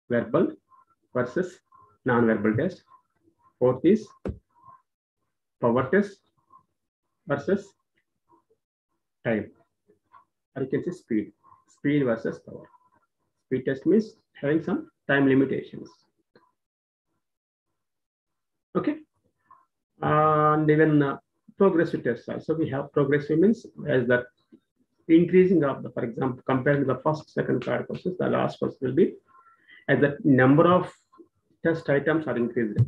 verbal versus non-verbal test. Fourth is power test versus time. Or you can say speed versus power. Speed test means having some time limitations. Okay, and even progressive tests also. We have progressive means as the increasing of the, for example, compared to the first, second, third questions, the last question will be as the number of test items are increased.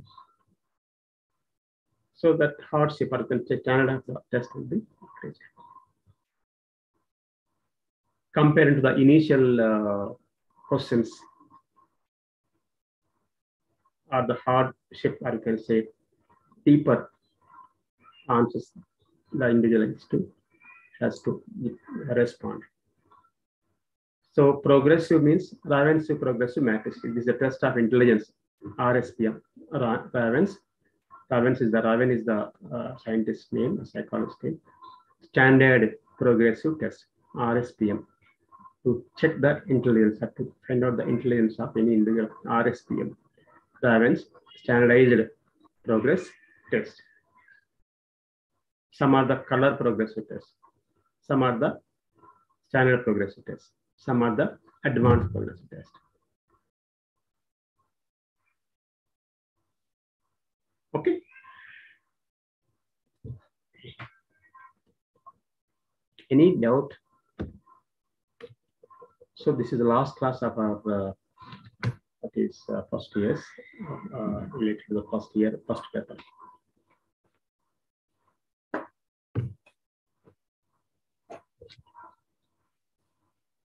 So that hardship or standard of the test will be increased. Compared to the initial questions or the hardship, or you can say deeper answers the individual has to respond. So progressive means Raven's progressive matrix. It is a test of intelligence, RSPM. Raven is the scientist name, the psychologist name. Standard progressive test, RSPM, to check the intelligence, to find out the intelligence of any individual. RSPM, Raven's standardized progress test. Some are the color progressive tests. Some are the standard progressive tests. Some are the advanced progressive tests. Okay. Any doubt? So this is the last class of our that is first years related to the first paper.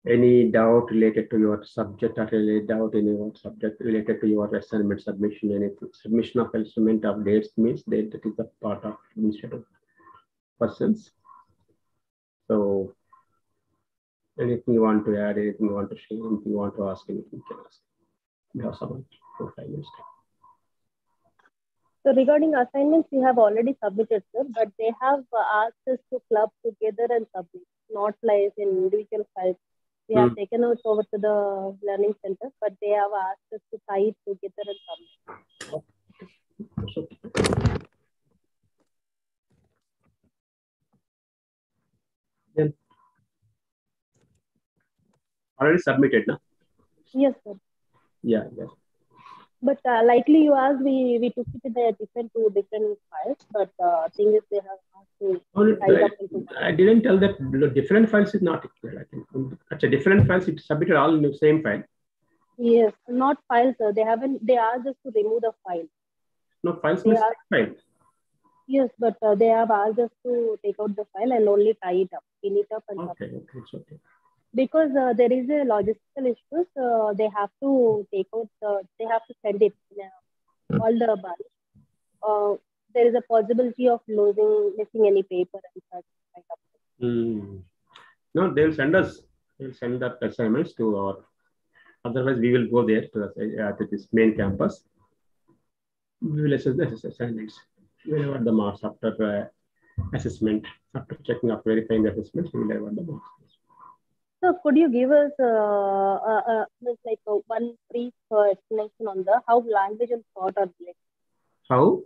Any doubt related to your subject, or any doubt in your subject related to your assignment submission, anything? Submission of assignment of dates means that is the part of administrative persons. So anything you want to add, anything you want to share, anything you want to ask, anything you can ask. We have someone for 5 minutes. So regarding assignments, we have already submitted, sir, but they have asked us to club together and submit, not like in individual files. We have taken it over to the learning center, but they have asked us to tie it together and submit. Then already submitted, no? Yes, sir. Yeah. But likely you asked, we took it in two different files, but thing is they have asked to tie up into. I didn't tell that different files is not equal. I think actually different files it submitted all in the same file. Yes, not files, sir. They asked us to remove the file. No, files means file. Yes, but they have asked us to take out the file and only tie it up, pin it up and okay, it's okay. Because there is a logistical issue, so they have to take out they have to send it in all the bunch. there is a possibility of missing any paper and such kind of thing. No, they'll send us. They'll send that assignments to our. Otherwise, we will go there to this main campus. We will assess the assignments. We will award the marks after assessment. After checking up, verifying the assessments, we will award the marks. So, could you give us like one brief explanation on how language and thought are related? How?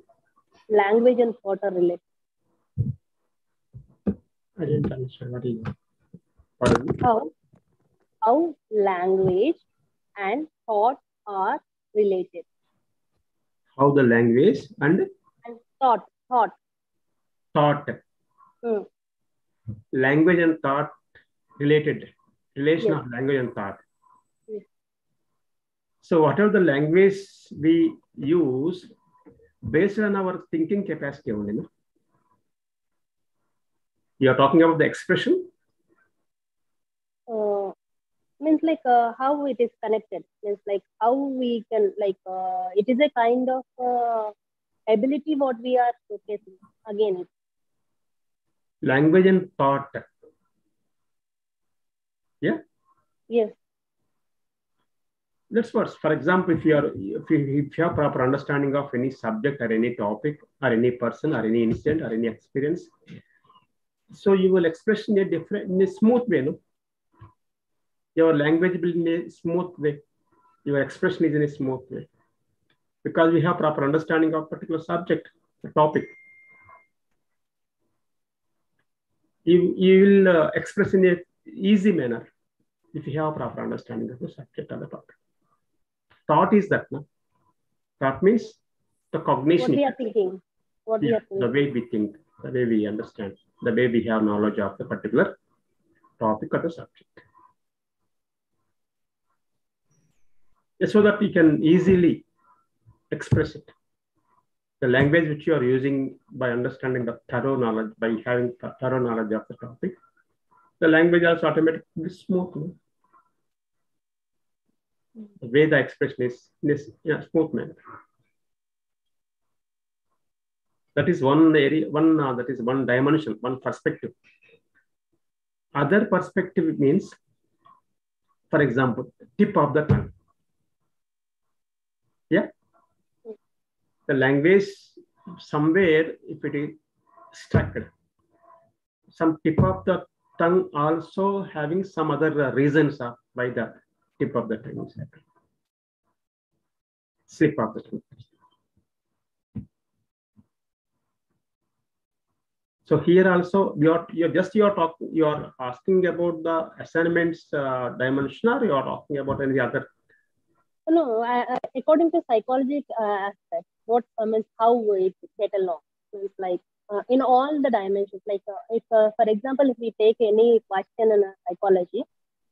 Language and thought are related. I didn't understand what is it. How language and thought are related. How the language and thought. Language and thought related. Relation Yes. of language and thought. Yes. So whatever the language we use, based on our thinking capacity only. No? You are talking about the expression? Means like how it is connected. Means like how we can it is a kind of ability what we are showcasing again. Language and thought. Yeah? Yes. That's what, for example, if you have proper understanding of any subject or any topic or any person or any incident or any experience, so you will express in a smooth way, no? Your language will be in a smooth way. Your expression is in a smooth way. Because we have proper understanding of particular subject, the topic. You will express in a easy manner if you have proper understanding of the subject or the topic. Thought is that, no? Thought means the cognition. What we are thinking. The way we think, the way we understand, the way we have knowledge of the particular topic or the subject. So that we can easily express it. The language which you are using by understanding the thorough knowledge, by having thorough knowledge of the topic, the language is automatically smooth. The way the expression is in a smooth manner. That is one area, that is one dimension, one perspective. Other perspective means, for example, tip of the tongue. Yeah? The language, somewhere, if it is stuck, some tip of the tongue also having some other reasons why the tip of the tongue is happening. Slip of the tongue. So here also you are asking about the assignments dimension, or you are talking about any other? No, according to psychology aspect, what means how we get along. It's like in all the dimensions. Like if, for example, if we take any question in psychology,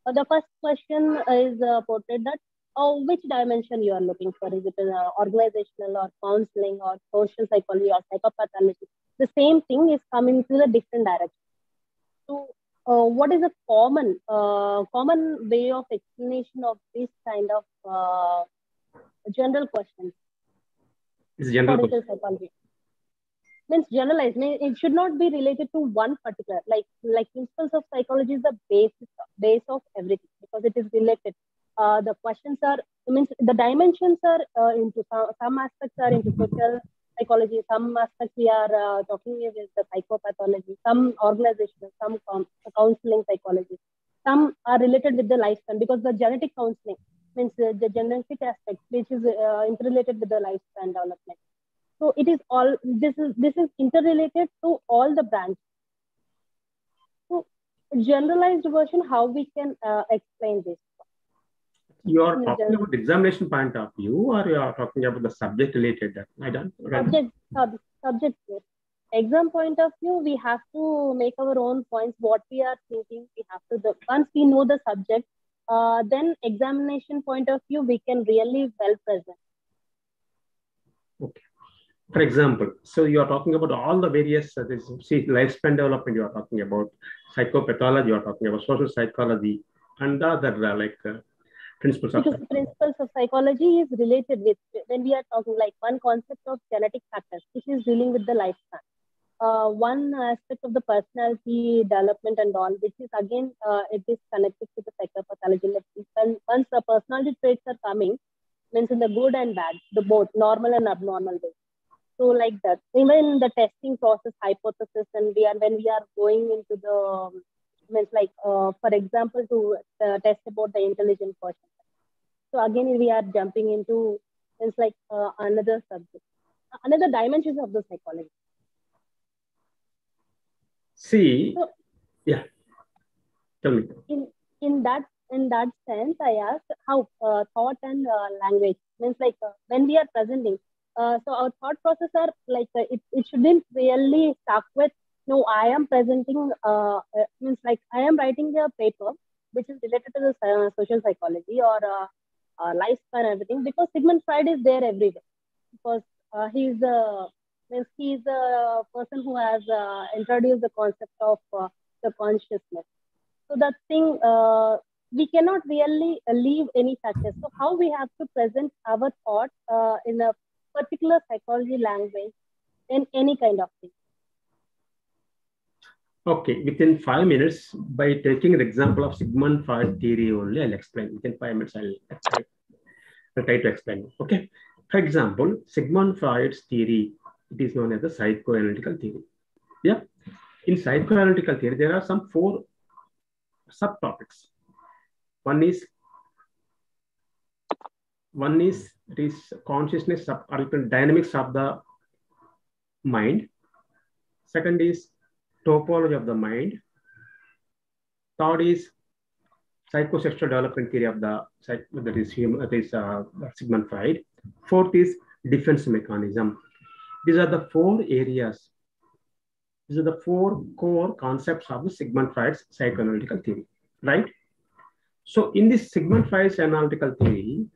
the first question is portrayed that which dimension you are looking for. Is it organizational or counseling or social psychology or psychopathology? The same thing is coming to the different direction. So what is a common way of explanation of this kind of general questions? It's general question. Psychology means generalized. It should not be related to one particular. Like principles of psychology is the base of everything, because it is related. The questions are, means the dimensions are into some aspects are into social psychology, some aspects we are talking with the psychopathology, some organizational, some counseling psychology, some are related with the lifespan, because the genetic counseling means the genetic aspect, which is interrelated with the lifespan development. So it is all, this is interrelated to all the branches. So generalized version, how we can explain this? You are talking about examination point of view, or you are talking about the subject related? I don't. Subject. Exam point of view, we have to make our own points. What we are thinking, we have to. Once we know the subject, then examination point of view, we can really well present. Okay. For example, so you are talking about all the various lifespan development. You are talking about psychopathology. You are talking about social psychology, and the other Principles of Because the principles of psychology is related with, when we are talking like one concept of genetic factors, which is dealing with the lifespan. One aspect of the personality development and all, which is again, it is connected to the psychopathology. Like once the personality traits are coming, means in the good and bad, the both normal and abnormal way. So like that, even the testing process hypothesis, and when we are going into the means like for example to test about the intelligent person. So again, we are jumping into it's like another subject, another dimensions of the psychology. See, so, yeah, tell me. In that sense, I asked how thought and language means like when we are presenting. So our thought process are like it shouldn't really stuck with no. I am presenting means like I am writing a paper which is related to the social psychology or lifespan and everything, because Sigmund Freud is there everywhere, because he's the person who has introduced the concept of the consciousness. So that thing, we cannot really leave any factors. So how we have to present our thought in a particular psychology language in any kind of thing. Okay, within 5 minutes, by taking the example of Sigmund Freud theory only, I'll explain. Within 5 minutes, I'll try to explain. Okay. For example, Sigmund Freud's theory, it is known as the psychoanalytical theory. Yeah. In psychoanalytical theory, there are some 4 subtopics. One is it is consciousness or dynamics of the mind. Second is topology of the mind. Third is psychosexual development theory of the Sigmund Freud. Fourth is defense mechanism. These are the 4 areas. These are the 4 core concepts of the Sigmund Freud's psychoanalytical theory, right? So in this Sigmund Freud's analytical theory,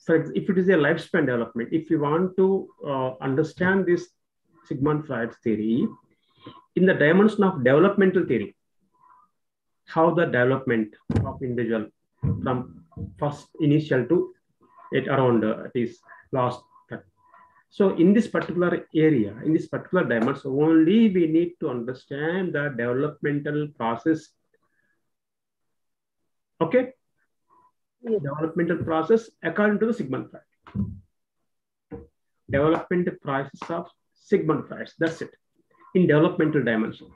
if it is a lifespan development, if you want to understand this Sigmund Freud's theory in the dimension of developmental theory, how the development of individual from first initial to it around this last. So in this particular area, in this particular dimension, only we need to understand the developmental process. Okay? Yes. Developmental process according to the Sigmund Freud. Developmental process of Sigmund Freud. That's it. In developmental dimension.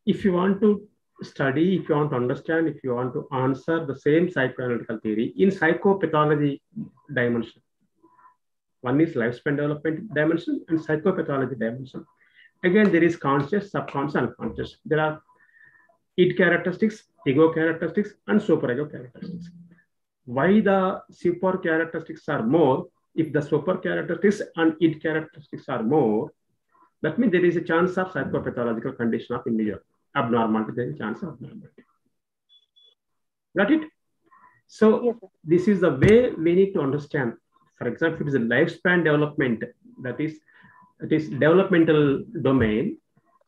If you want to study, if you want to understand, if you want to answer the same psychoanalytical theory in psychopathology dimension. One is lifespan development dimension and psychopathology dimension. Again, there is conscious, subconscious, unconscious. There are id characteristics, ego characteristics, and superego characteristics. Why the super characteristics are more? If the super characteristics and id characteristics are more, that means there is a chance of psychopathological condition of individual. Abnormality, there is a chance of abnormality. Got it? So yes, this is the way we need to understand. For example, it is a lifespan development, that is, it is developmental domain.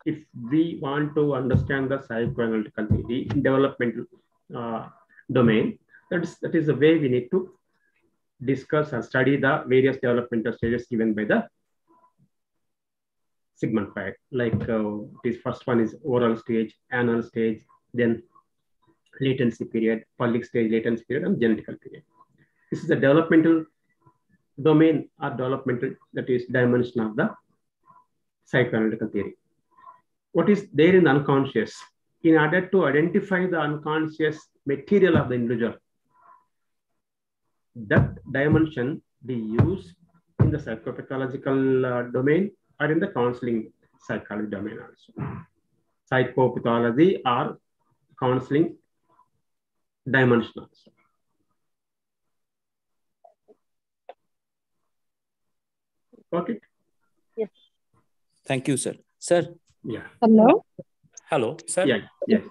If we want to understand the psychoanalytical theory in developmental domain, that is the way we need to discuss and study the various developmental stages given by the Sigmund Freud. Like this first one is oral stage, anal stage, then latency period, Pullic stage, latency period, and genetical period. This is the developmental domain or developmental, that is dimension of the psychoanalytical theory. What is there in the unconscious? In order to identify the unconscious material of the individual, that dimension we use in the psychopathological domain or in the counseling psychology domain also. Psychopathology or counseling dimension also. Got it? Yes. Thank you, sir. Sir. Yeah. Hello. Hello, sir. Yeah. Yes.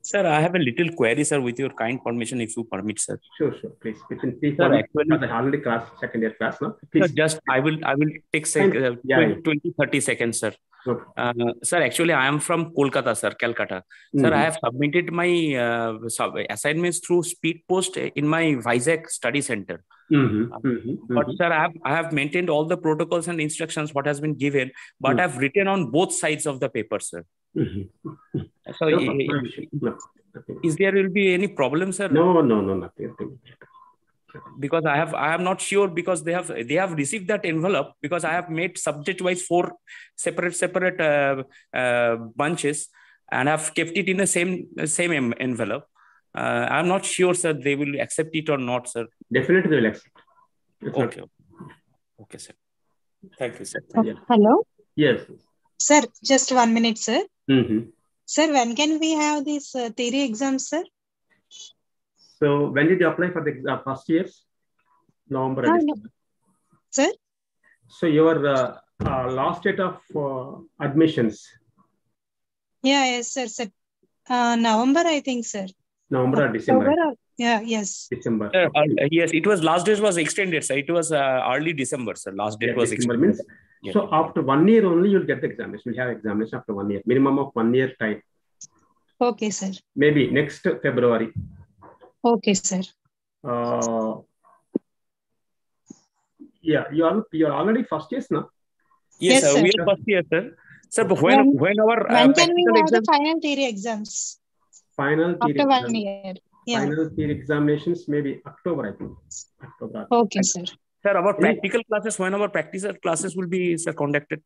Sir, I have a little query, sir, with your kind permission, if you permit, sir. Sure, please. Within 3 sir, actually, the holiday class, second year class, no? Please. Sir, just I will take 20, 30 seconds, sir. Okay. Sir, actually, I am from Kolkata, sir, Calcutta. Sir, I have submitted my assignments through speed post in my Vizag study center. But sir, I have maintained all the protocols and instructions what has been given, but I've written on both sides of the paper, sir. So, is there will be any problem, sir? No, nothing. Because I am not sure, because they have received that envelope, because I have made subject wise 4 separate bunches, and I've kept it in the same envelope. I'm not sure, sir, they will accept it or not, sir. Definitely they will accept. Okay, sir. Thank you, sir. Hello. Yes. Sir, just 1 minute, sir. Sir, when can we have this theory exam, sir? So when did you apply for the first years? November or December? Sir? So your last date of admissions? Yes, sir. November, I think, sir. November or December? Yes. December. Yes, it was last date was extended, sir. It was early December, sir. Last date was December extended. Means, so after 1 year only you'll get the examination. You'll have examination after 1 year. Minimum of 1 year time. Okay, sir. Maybe next February. Okay, sir. Yeah, you're already first years now. Yes, sir. We are first year, sir. Sir, but when can we have the final theory exams? Final theory after 1 year. Yeah. Final theory examinations maybe October, I think. October. Okay, sir. Sir, our practical classes, when our practical classes will be, sir, conducted?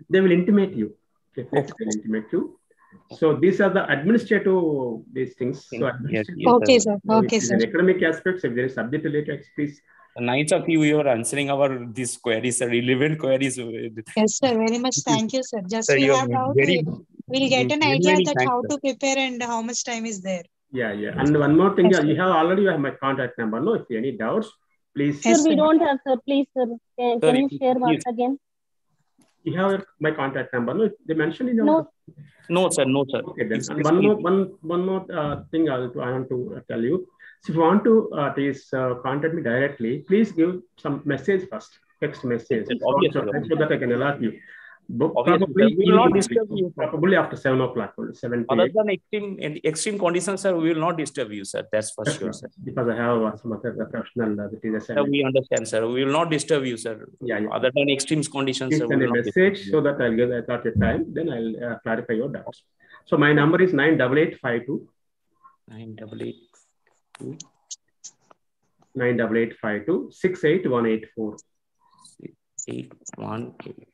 They will intimate you. They will intimate you. So these are the administrative these things. So okay, sir. Okay, sir. In academic aspects, if there is subject related, please. Nice of you are answering these queries, sir, relevant queries. Yes, sir. Very much. Thank you, sir. Just sir, we have doubt, we'll get an idea that how to prepare and how much time is there. Yeah. And one more thing, you have my contact number. No, if you have any doubts, please. Sir, we don't have, sir. Please, sir. Can you share once again? You have my contact number. No, they mentioned in your. No, sir. Okay, then. And one more thing I want to tell you. So if you want to please contact me directly, please give some message first, text message, so that I can alert you. Probably after 7 o'clock. Other than extreme conditions, sir, we will not disturb you, sir. That's for sure, sir. Because I have some other professional. We understand, sir. We will not disturb you, sir. Yeah. Other than extreme conditions, sir, send a message so that I'll get at your time. Then I'll clarify your doubts. So my number is 98852. 98852 68184. 68184.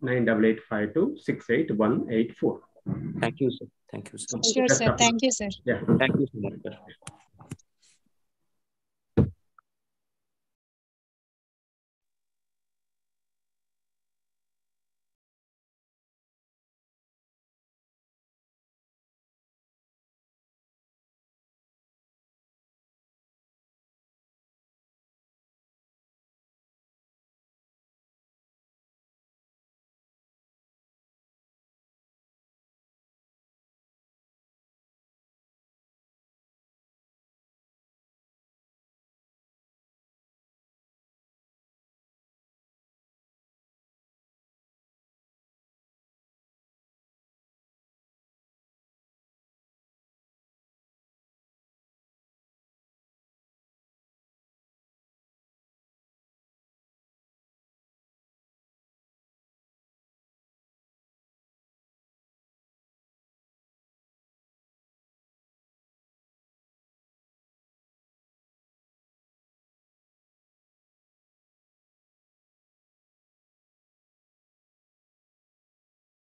98852 68184. Thank you, sir. Thank you, sir. Sure, sir. Thank you, sir. Yeah. Thank you so much, sir.